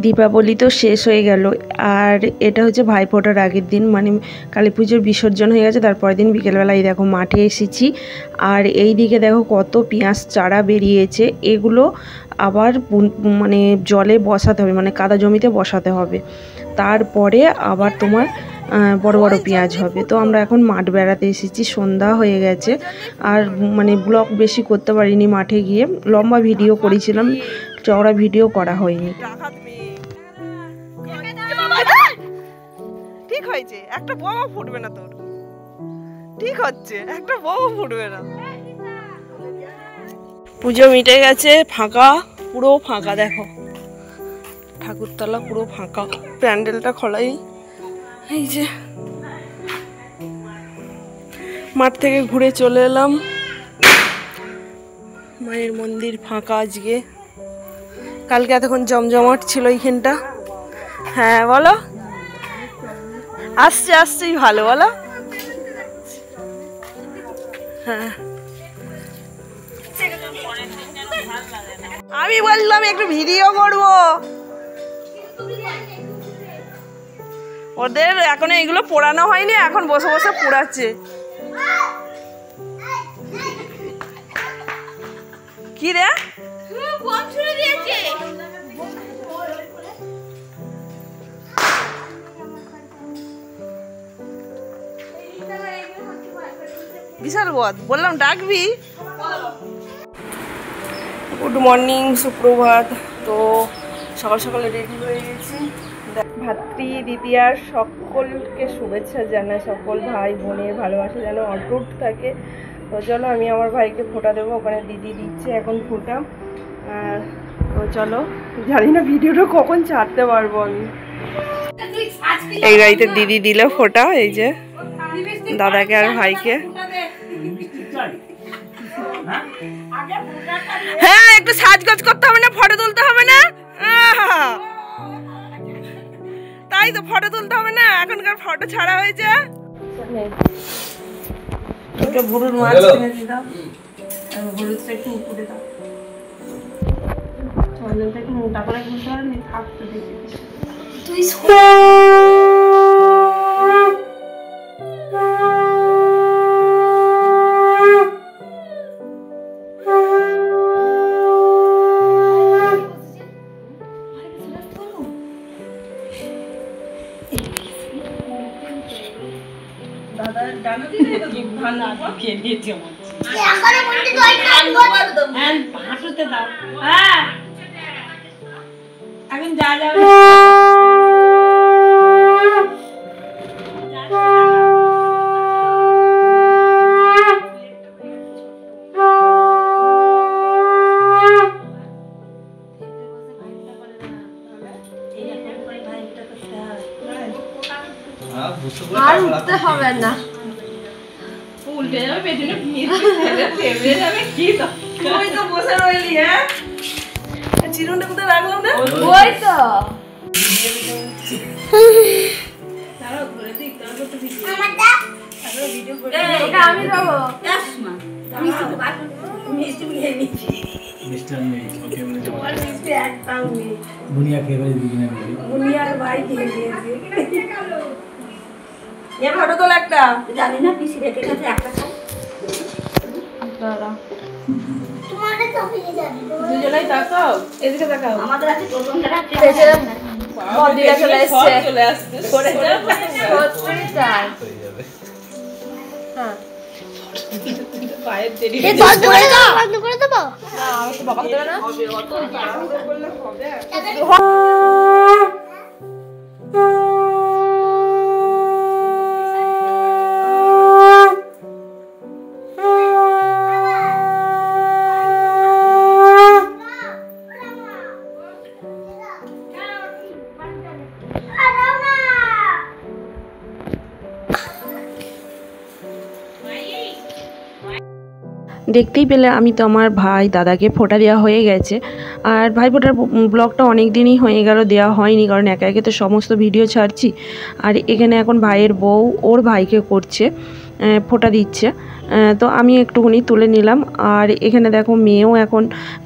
দীপাবলি তো শেষ হয়ে গেল, আর এটা হচ্ছে ভাইফোঁটার আগের দিন, মানে কালী পুজোর বিসর্জন হয়ে গেছে। তারপরের দিন বিকেলবেলায় দেখো মাঠে এসেছি, আর এই দিকে দেখো কত পেঁয়াজ চারা বেরিয়েছে। এগুলো আবার মানে জলে বসাতে হবে, মানে কাদা জমিতে বসাতে হবে, তারপরে আবার তোমার বড় বড় পেঁয়াজ হবে। তো আমরা এখন মাঠ বেড়াতে এসেছি, সন্ধ্যা হয়ে গেছে, আর মানে ব্লগ বেশি করতে পারিনি মাঠে গিয়ে, লম্বা ভিডিও করেছিলাম, চওড়া ভিডিও করা হয়নি। ঠিক হয়েছে, একটা বোমা ফুটবে না তোর, ঠিক হচ্ছে, একটা বোমা ফুটবে না। পুজো মিটে গেছে, ফাঁকা, পুরো ফাঁকা। দেখো ঠাকুরতলা পুরো ফাঁকা, প্যান্ডেলটা খোলাই। এই যে মাঠ থেকে ঘুরে চলে এলাম, মায়ের মন্দির ফাঁকা আজকে। কালকে এতক্ষণ জমজমাট ছিল এইখানটা। হ্যাঁ বলো, আসছে আসছেই ভালো, বলো। হ্যাঁ আমি বললাম একটু ভিডিও করব, ওদের এখনো এগুলো পোড়ানো হয়নি, এখন বসে বসে পোড়াচ্ছে। কি রে, বিশাল বদ, বললাম ডাকবি। গুড মর্নিং, সুপ্রভাত। তো সকাল সকালে রেডি হয়ে গেছি। ভাতৃ দ্বিতীয়ার সকলকে শুভেচ্ছা জানাই, সকল ভাই বোনের ভালোবাসা যেন অটুট থাকে। তো চলো আমি আমার ভাইকে ফোঁটা দেবো, ওখানে দিদি দিচ্ছে এখন ফোঁটা। তো চলো, জানি না ভিডিওটা কখন ছাড়তে পারবো আমি। এই গাড়িতে দিদি দিল ফোঁটা, এই যে দাদাকে আর ভাইকে। হ্যাঁ একটু সাজগোজ করতে হবে না, ফটো তুলতে হবে না, তাই তো ফটো তুলতে হবে না, এখনকার ফটো ছাড়া হয়েছে। গরুর মাছ কিনে দিলাম, হলুদটা একটু উপরে দাও, চন্দনটা একটু মোটা করে কিনতে পারবি, থাকতে দেখি তুই। এখন যা যাবে আর উঠতে হবে না, উল্টে যাবে পেছনে, ফেলে যাবে। কি তো তুই তো বসে রইলি, হ্যাঁ চিরুনটা কোথায় রাখলাম না, ওই তো তারা ঘুরে দিক, তারপর তো ভিডিও করে এটা আমি দেবো। মিষ্টি তো বাকি, মিষ্টি নিয়ে নিচ্ছি, মিষ্টি নেই, ওকে বলে দাও মিষ্টি একটাও নেই, বুনিয়া কে বলে দিবি না, বুনিয়ার ভাই দিয়ে দিয়েছে। এ ফটো তোল একটা, জানি না পিসি রেখে গেছে, একটা খাও দাঁড়া, তোমারে তো হয়ে যাবে, দুজনেই তাকাও, এদিকে তাকাও, আমাদের আছে প্রথমটা আছে বডিটা চলে আসছে সরে যা, সত্যি তাই হয়ে যাবে। হ্যাঁ পায়ের দেরি, এই বন্ধ করে দাও, বন্ধ করে দেব না, আমি তো বাবা দেব না, হবে অত তাড়াহুড়ো করলে হবে। দেখতেই পেলে আমি তো আমার ভাই দাদাকে ফোঁটা দেওয়া হয়ে গেছে। আর ভাই ফোঁটার ব্লগটা অনেক দিনই হয়ে গেল, দেওয়া হয়নি, কারণ একে একে তো সমস্ত ভিডিও ছাড়ছি। আর এখানে এখন ভাইয়ের বউ ওর ভাইকে করছে, ফোঁটা দিচ্ছে। তো আমি একটুখানি তুলে নিলাম। আর এখানে দেখো মেয়েও এখন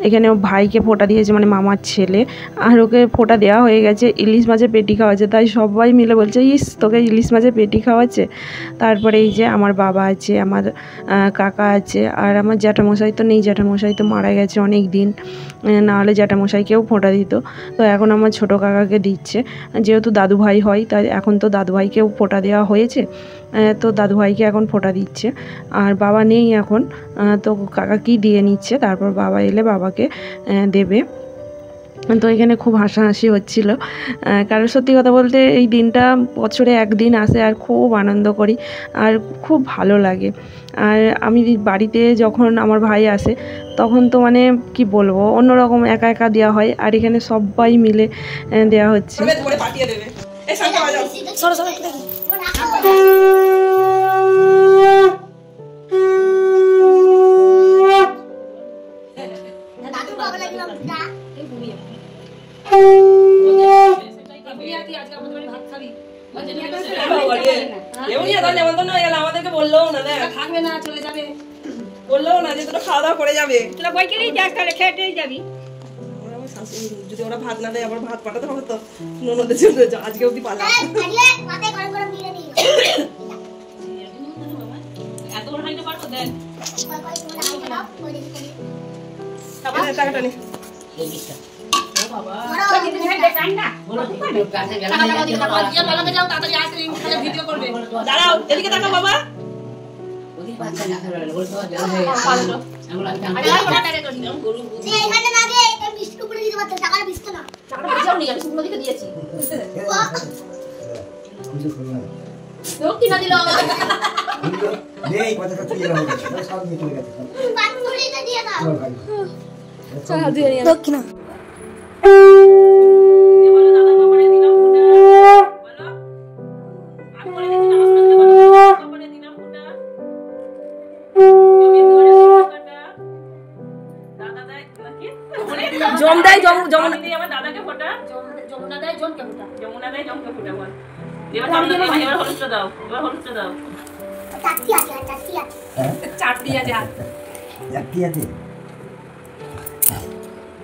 এখানে ভাইকে ফোঁটা দিয়েছে, মানে মামার ছেলে, আর ওকে ফোঁটা দেওয়া হয়ে গেছে। ইলিশ মাছের পেটি খাওয়াচ্ছে, তাই সবাই মিলে বলছে ইস তোকে ইলিশ মাছের পেটি খাওয়াচ্ছে। তারপরে এই যে আমার বাবা আছে, আমার কাকা আছে, আর আমার জ্যাঠামশাই তো নেই, জ্যাঠামশাই তো মারা গেছে অনেক দিন, নাহলে জ্যাঠামশাইকেও ফোঁটা দিত। তো এখন আমার ছোটো কাকাকে দিচ্ছে, যেহেতু দাদু ভাই হয় তাই এখন তো দাদু ভাইকেও ফোঁটা দেওয়া হয়েছে, তো দাদু ভাইকে এখন ফোঁটা দিচ্ছে। আর বাবা নেই এখন, তো কাকাকেই দিয়ে নিচ্ছে, তারপর বাবা এলে বাবাকে দেবে। তো এখানে খুব হাসাহাসি হচ্ছিল, কারণ সত্যি কথা বলতে এই দিনটা বছরে একদিন আসে আর খুব আনন্দ করি আর খুব ভালো লাগে। আর আমি বাড়িতে যখন আমার ভাই আসে তখন তো মানে কি বলবো, অন্যরকম একা একা দেওয়া হয়, আর এখানে সবাই মিলে দেওয়া হচ্ছে। আমাদেরকে বললেও না, থাকবে না, চলে যাবে, বললেও না যে তোরা খাওয়া দাওয়া করে যাবে, তোরা বইকেই যাস, তাহলে খেয়েই যাবি। যদি ওরা ভাত না দেয় আবার ভাত পাঠাতে হবে তো, ননদের জন্য আজকে অব্দি পালা। টাকাটা নে দাঁড়াও, এদিকে তাকাও বাবা। দক্ষিণা জম দেয়, যমুনা দিয়ে আমার দাদাকে ফোঁটা, যমুনা দেয় জমকে ফোঁটা, যমুনা দেয় জমকে ফোঁটা বল। এবার হলুদটা দাও, এবার হলুদটা দাও। চাটনি আছে, চাটনি আছে।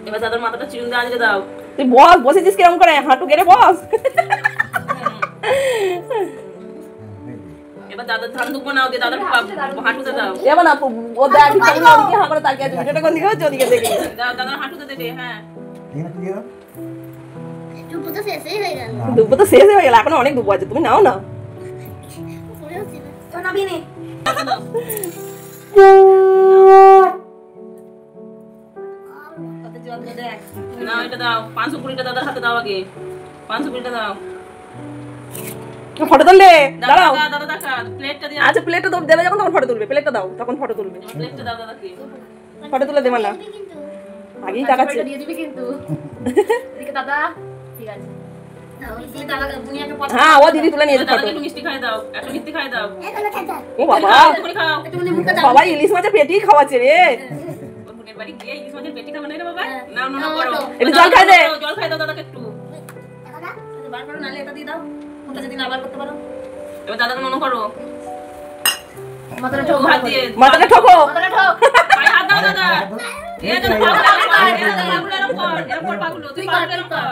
এবার দাদার মাথাটা চুল দিয়ে আজকে দাও। তুই বস, বসেছিস কিরম করে, হাঁটু গেড়ে বস। এবার দাদার ধান দুপুর নাও দিয়ে দাদার হাঁটুতে দাও। এবার না ও দেখ ভিতরে ওদিকে হা করে তাকিয়ে আছে, ভিডিওটা কোন দিকে হচ্ছে ওদিকে দেখে দাও, দাদার হাঁটুতে দেবে। হ্যাঁ দুপুর তো শেষ হয়ে গেল, দুপুর তো শেষ হয়ে গেল, এখন অনেক দুপুর আছে, তুমি নাও না। তো নাবি নে না, এটা দাও 520টা দাদার হাতে দাও, আগে 520টা দাও। ফটো তুললে দাঁড়াও, দাদা দেখা প্লেটটা দিয়ে, আচ্ছা প্লেটটা দাও, দেবে যখন তখন ফটো তুলবে, প্লেটটা দাও তখন ফটো তুলবে, প্লেটটা দাও দাদাকে, ফটো তুলে দেব না, আগেই টাকাচ্ছে দিয়ে দিবি কিন্তু। এদিকে দাদা, ঠিক আছে হ্যাঁ, ও দিদি তুলে নিয়ে যাবে, একটু মিষ্টি খাই দাও, একটু মিষ্টি খাই দাও। ও বাবা, বাবা ইলিশ মাছের পেটি খাওয়াচ্ছে রে, বাড়ি গিয়ে ইলিশ মাছের পেটি খাবে না রে বাবা। না না করো, একটু জল খাই দে, জল খাই দাও দাদাকে একটু, বার করো নালে এটা দিয়ে দাও, ওটা যদি না বার করতে পারো। এবার দাদাকে ননো করো, মাথাটা ঠোক, হাত দিয়ে মাথাটা ঠোকো, মাথাটা ঠোক, পায়ে হাত দাও দাদা। এই তো পাগল পাগল এরকম পাগল, তুই পাগল এরকম কর।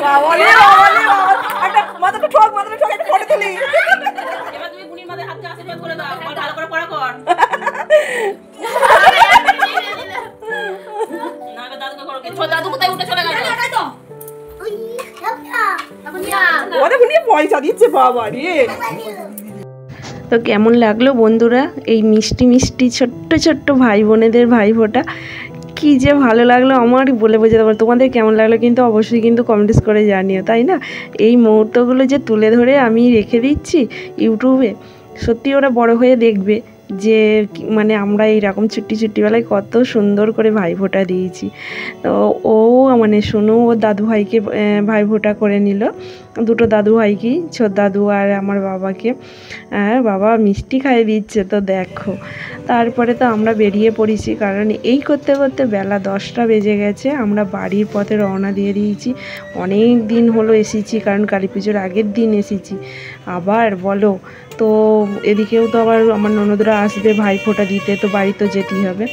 বাবা রে বাবা রে, একটা মাথাটা ঠোক, মাথাটা ঠোক, একটা ফটো তুলি। এবার তুমি বুনির মাথায় হাতটা আশীর্বাদ করে দাও, ভালো করে পড়া কর। না এবার দাদুকে করো, ছোট দাদু কোথায় উঠে চলে গেল, তো পয়সা দিচ্ছে বাবা রে। তো কেমন লাগলো বন্ধুরা এই মিষ্টি মিষ্টি ছোট্ট ছোট্ট ভাই বোনেদের ভাইফোঁটা, কি যে ভালো লাগলো আমার বলে বোঝাতে পারবো। তোমাদের কেমন লাগলো কিন্তু অবশ্যই কিন্তু কমেন্টস করে জানিও, তাই না? এই মুহূর্তগুলো যে তুলে ধরে আমি রেখে দিচ্ছি ইউটিউবে, সত্যি ওরা বড় হয়ে দেখবে যে মানে আমরা এইরকম ছুটিবেলায় কত সুন্দর করে ভাইফোঁটা দিয়েছি। তো ও মানে শোনো, ও দাদু ভাইকে ভাইফোঁটা করে নিল, দুটো দাদু ভাইকেই, ছোট দাদু আর আমার বাবাকে। বাবা মিষ্টি খাইয়ে দিচ্ছে, তো দেখো। তারপরে তো আমরা বেরিয়ে পড়েছি, কারণ এই করতে করতে বেলা 10টা বেজে গেছে। আমরা বাড়ির পথে রওনা দিয়ে দিয়েছি। অনেক দিন হলো এসেছি, কারণ কালী পুজোর আগের দিন এসেছি আবার বলো। তো এদিকেও তো আবার আমার ননদরা ওরা আসবে ভাইফোঁটা দিতে, তো বাড়ি তো যেতেই হবে।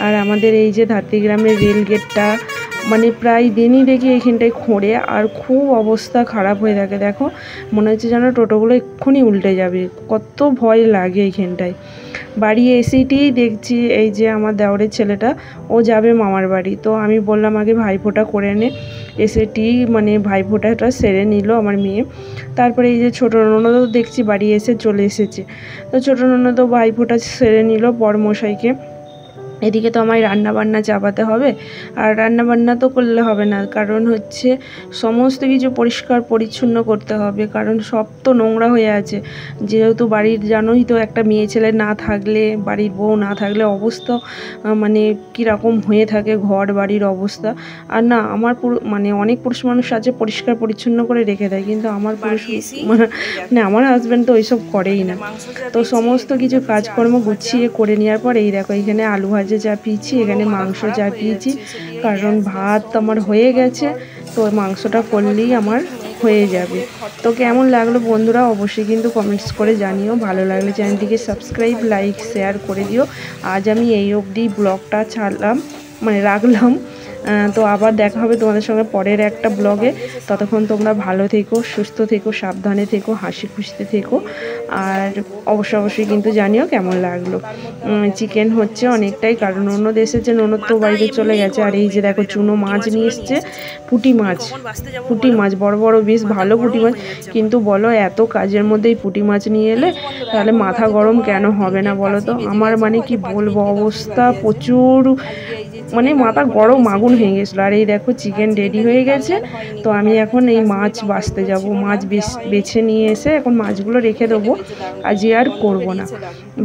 আর আমাদের এই যে ধাত্রী গ্রামের রেল গেটটা মানে প্রায় দিনই দেখি এখানটায় খোঁড়ে, আর খুব অবস্থা খারাপ হয়ে থাকে। দেখো মনে হচ্ছে যেন টোটোগুলো এক্ষুনি উল্টে যাবে, কত ভয় লাগে এইখানটায়। বাড়ি এসেইটেই দেখছি এই যে আমার দেওরের ছেলেটা ও যাবে মামার বাড়ি, তো আমি বললাম আগে ভাইফোঁটা করে নে। এসেটি মানে ভাইফোঁটাটা সেরে নিল আমার মেয়ে। তারপরে এই যে ছোটো ননদও দেখছি বাড়ি এসে চলে এসেছে, তো ছোটো ননদও ভাইফোঁটা সেরে নিল বরমশাইকে। এদিকে তো আমায় রান্নাবান্না চাপাতে হবে, আর রান্নাবান্না তো করলে হবে না, কারণ হচ্ছে সমস্ত কিছু পরিষ্কার পরিচ্ছন্ন করতে হবে, কারণ সব তো নোংরা হয়ে আছে। যেহেতু বাড়ির জানোই তো, একটা মেয়ে ছেলে না থাকলে, বাড়ির বউ না থাকলে অবস্থা মানে কীরকম হয়ে থাকে ঘর বাড়ির অবস্থা। আর না আমার মানে অনেক পুরুষ মানুষ আছে পরিষ্কার পরিচ্ছন্ন করে রেখে দেয়, কিন্তু আমার মানে আমার হাজব্যান্ড তো ওইসব করেই না। তো সমস্ত কিছু কাজকর্ম গুছিয়ে করে নেওয়ার পর এই দেখো এখানে আলু ভাজা চাপিয়েছি, এখানে মাংস চাপিয়েছি, কারণ ভাত আমার হয়ে গেছে, তো মাংসটা করলেই আমার হয়ে যাবে। তো কেমন লাগলো বন্ধুরা অবশ্যই কিন্তু কমেন্টস করে জানিও, ভালো লাগলে চ্যানেলটিকে সাবস্ক্রাইব, লাইক, শেয়ার করে দিও। আজ আমি এই অবধি ব্লগটা ছাড়লাম, মানে রাখলাম। তো আবার দেখা হবে তোমাদের সঙ্গে পরের একটা ব্লগে। ততক্ষণ তোমরা ভালো থেকো, সুস্থ থেকো, সাবধানে থেকো, হাসি খুশিতে থেকো। আর অবশ্যই কিন্তু জানিও কেমন লাগলো। চিকেন হচ্ছে অনেকটাই, কারণ অন্য দেশে যে ননদ তো বাড়িতে চলে গেছে। আর এই যে দেখো চুনো মাছ নিয়ে এসছে, পুঁটি মাছ বড় বড় বেশ ভালো পুঁটি মাছ। কিন্তু বলো এত কাজের মধ্যে এই পুঁটি মাছ নিয়ে এলে তাহলে মাথা গরম কেন হবে না বলো তো? আমার মানে কি বলবো, অবস্থা প্রচুর মানে মাথা গরম আগুন হয়ে গেছিলো। আর এই দেখো চিকেন রেডি হয়ে গেছে, তো আমি এখন এই মাছ বাছতে যাব। মাছ বেছে নিয়ে এসে এখন মাছগুলো রেখে দেবো, আজকে আর করবো না,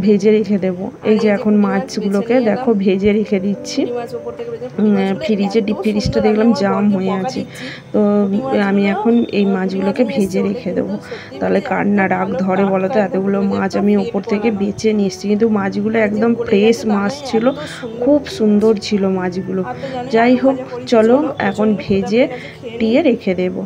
ভেজে রেখে দেবো। এই যে এখন মাছগুলোকে দেখো ভেজে রেখে দিচ্ছি। ফ্রিজে ডিপ ফ্রিজটা দেখলাম জাম হয়ে আছে, তো আমি এখন এই মাছগুলোকে ভেজে রেখে দেবো। তাহলে কার না রাগ ধরে বলো তো? এতগুলো মাছ আমি ওপর থেকে বেছে নিয়ে এসেছি, কিন্তু মাছগুলো একদম ফ্রেশ মাছ ছিল, খুব সুন্দর ছিল মাছগুলো। যাই হোক চলো এখন ভেজে দিয়ে রেখে দেবো।